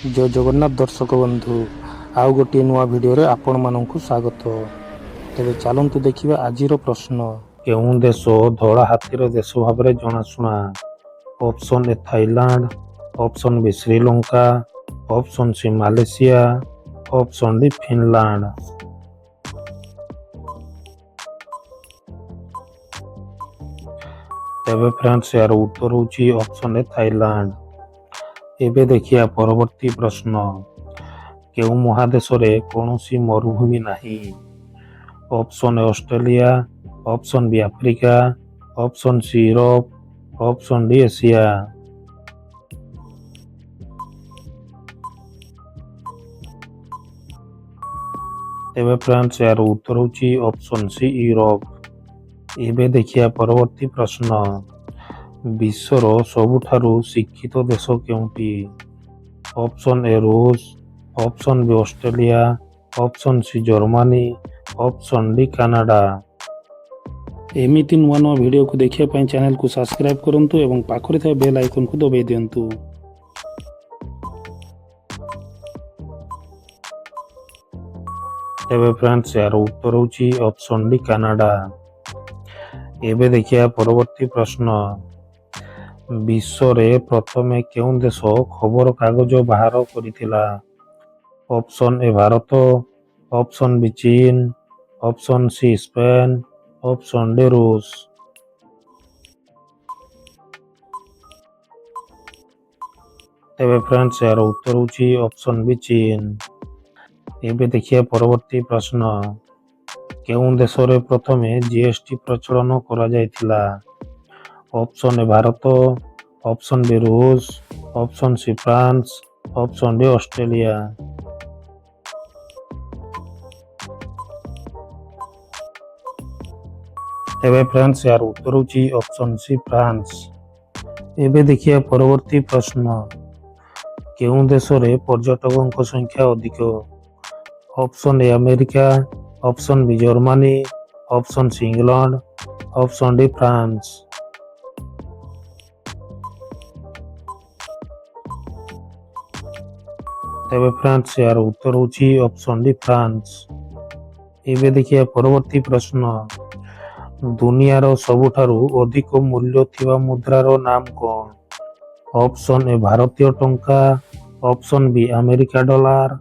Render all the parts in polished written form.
ଜୟ ଜଗନ୍ନାଥ ଦର୍ଶକ ବନ୍ଧୁ, ଆଉ ଗୋଟିଏ ନୂଆ ଭିଡ଼ିଓରେ ଆପଣମାନଙ୍କୁ ସ୍ୱାଗତ। ତେବେ ଚାଲନ୍ତୁ ଦେଖିବା ଆଜିର ପ୍ରଶ୍ନ। କେଉଁ ଦେଶ ଧଳା ହାତୀର ଦେଶ ଭାବରେ ଜଣାଶୁଣା? Option A Thailand, option B Sri Lanka, option C Malaysia, option D Finland. ତେବେ ଫ୍ରେଣ୍ଡସ୍, ଏହାର ଉତ୍ତର ହେଉଛି ଅପସନ୍ ଏ ଥାଇଲାଣ୍ଡ। ଏବେ ଦେଖିବା ପରବର୍ତ୍ତୀ ପ୍ରଶ୍ନ। କେଉଁ ମହାଦେଶରେ କୌଣସି ମରୁଭୂମି ନାହିଁ? Option A Australia, option B Africa, option C Europe, option D Asia. ତେବେ ଫ୍ରେଣ୍ଡସ୍, ଏହାର ଉତ୍ତର ହେଉଛି ଅପସନ୍ ସି ୟୁରୋପ। ଏବେ ଦେଖିବା ପରବର୍ତ୍ତୀ ପ୍ରଶ୍ନ। ବିଶ୍ୱର ସବୁଠାରୁ ଶିକ୍ଷିତ ଦେଶ କେଉଁଠି? ଅପସନ୍ ଏ ରୁଷ, option B Australia, option C Germany, option D Canada. ଏମିତି ନୂଆ ନୂଆ ଭିଡ଼ିଓକୁ ଦେଖିବା ପାଇଁ ଚ୍ୟାନେଲକୁ ସବସ୍କ୍ରାଇବ୍ କରନ୍ତୁ ଏବଂ ପାଖରେ ଥିବା ବେଲ୍ ଆଇକନକୁ ଦବାଇ ଦିଅନ୍ତୁ। ତେବେ ଫ୍ରେଣ୍ଡସ୍, ଏହାର ଉତ୍ତର ହେଉଛି ଅପସନ୍ ଡି କାନାଡା। ଏବେ ଦେଖିବା ପରବର୍ତ୍ତୀ ପ୍ରଶ୍ନ। ବିଶ୍ୱରେ ପ୍ରଥମେ କେଉଁ ଦେଶ ଖବରକାଗଜ ବାହାର କରିଥିଲା? Option A Bharat, option B ଚୀନ, option C Spain, option D ରୁଷ। ତେବେ ଫ୍ରେଣ୍ଡସ୍, ଏହାର ଉତ୍ତର ହେଉଛି ଅପସନ୍ ବି ଚୀନ। ଏବେ ଦେଖିବା ପରବର୍ତ୍ତୀ ପ୍ରଶ୍ନ। କେଉଁ ଦେଶରେ ପ୍ରଥମେ ଜିଏସ୍ଟି ପ୍ରଚଳନ କରାଯାଇଥିଲା? Option A Bharat, option B ରୁଷ, option C France, option D Australia. ତେବେ ଫ୍ରେଣ୍ଡସ୍, ଏହାର ଉତ୍ତର ହେଉଛି ଅପସନ୍ ସି ଫ୍ରାନ୍ସ। ଏବେ ଦେଖିବା ପରବର୍ତ୍ତୀ ପ୍ରଶ୍ନ। କେଉଁ ଦେଶରେ ପର୍ଯ୍ୟଟକଙ୍କ ସଂଖ୍ୟା ଅଧିକ? Option A America, option B Germany, option C England, option D France. ତେବେ ଫ୍ରେଣ୍ଡସ୍, ଏହାର ଉତ୍ତର ହେଉଛି ଅପସନ୍ ଡି ଫ୍ରାନ୍ସ। ଏବେ ଦେଖିବା ପରବର୍ତ୍ତୀ ପ୍ରଶ୍ନ। ଦୁନିଆର ସବୁଠାରୁ ଅଧିକ ମୂଲ୍ୟ ଥିବା ମୁଦ୍ରାର ନାମ କ'ଣ? ଅପସନ୍ ଏ ଭାରତୀୟ ଟଙ୍କା, option B America dollar,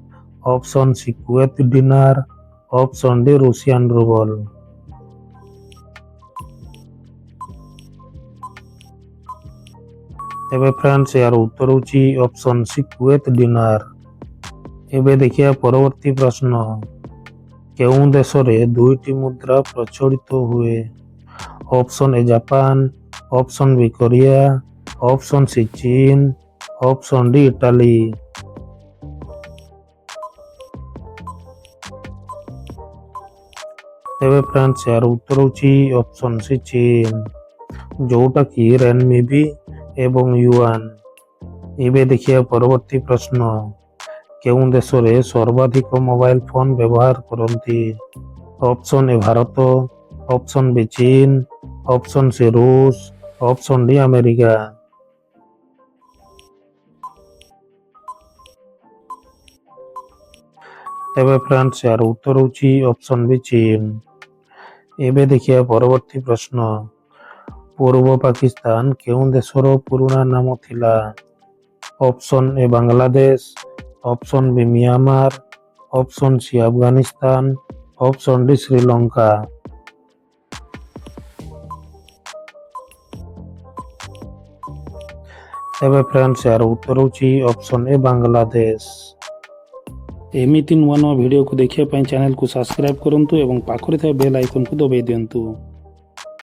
option C Kuwait dinar, option D Russian rouble. ତେବେ ଫ୍ରେଣ୍ଡସ୍, ଏହାର ଉତ୍ତର ହେଉଛି ଅପସନ୍ ସି କୁଏତ ଦିନାର। ଏବେ ଦେଖିବା ପରବର୍ତ୍ତୀ ପ୍ରଶ୍ନ। କେଉଁ ଦେଶରେ ଦୁଇଟି ମୁଦ୍ରା ପ୍ରଚଳିତ ହୁଏ? Option A Japan, option B Korea, option C ଚୀନ, ଅପସନ୍ ଡି ଇଟାଲୀ। ତେବେ ଫ୍ରେଣ୍ଡସ୍, ଏହାର ଉତ୍ତର ହେଉଛି ଅପସନ୍ ସି ଚୀନ, ଯୋଉଟା କି ରେନମିବି ଏବଂ ୟୁଆନ। ଏବେ ଦେଖିବା ପରବର୍ତ୍ତୀ ପ୍ରଶ୍ନ। କେଉଁ ଦେଶରେ ସର୍ବାଧିକ ମୋବାଇଲ ଫୋନ ବ୍ୟବହାର କରନ୍ତି? Option A Bharat, option B ଚୀନ, ଅପସନ୍ ସି ରୁଷ, ଅପସନ୍ ଡି ଆମେରିକା। ତେବେ ଫ୍ରେଣ୍ଡସ୍, ଏହାର ଉତ୍ତର ହେଉଛି ଅପସନ୍ ବି ଚୀନ। ଏବେ ଦେଖିବା ପରବର୍ତ୍ତୀ ପ୍ରଶ୍ନ। ପୂର୍ବ ପାକିସ୍ତାନ କେଉଁ ଦେଶର ପୁରୁଣା ନାମ ଥିଲା? Option A Bangladesh, option B Myanmar, option C Afghanistan, option D Sri Lanka. ତେବେ ଫ୍ରେଣ୍ଡସ୍, ଏହାର ଉତ୍ତର ହେଉଛି ଅପସନ୍ ଏ ବାଂଲାଦେଶ। ଏମିତି ନୂଆ ନୂଆ ଭିଡ଼ିଓକୁ ଦେଖିବା ପାଇଁ ଚ୍ୟାନେଲକୁ ସବସ୍କ୍ରାଇବ୍ କରନ୍ତୁ ଏବଂ ପାଖରେ ଥିବା ବେଲ୍ ଆଇକନକୁ ଦବାଇ ଦିଅନ୍ତୁ।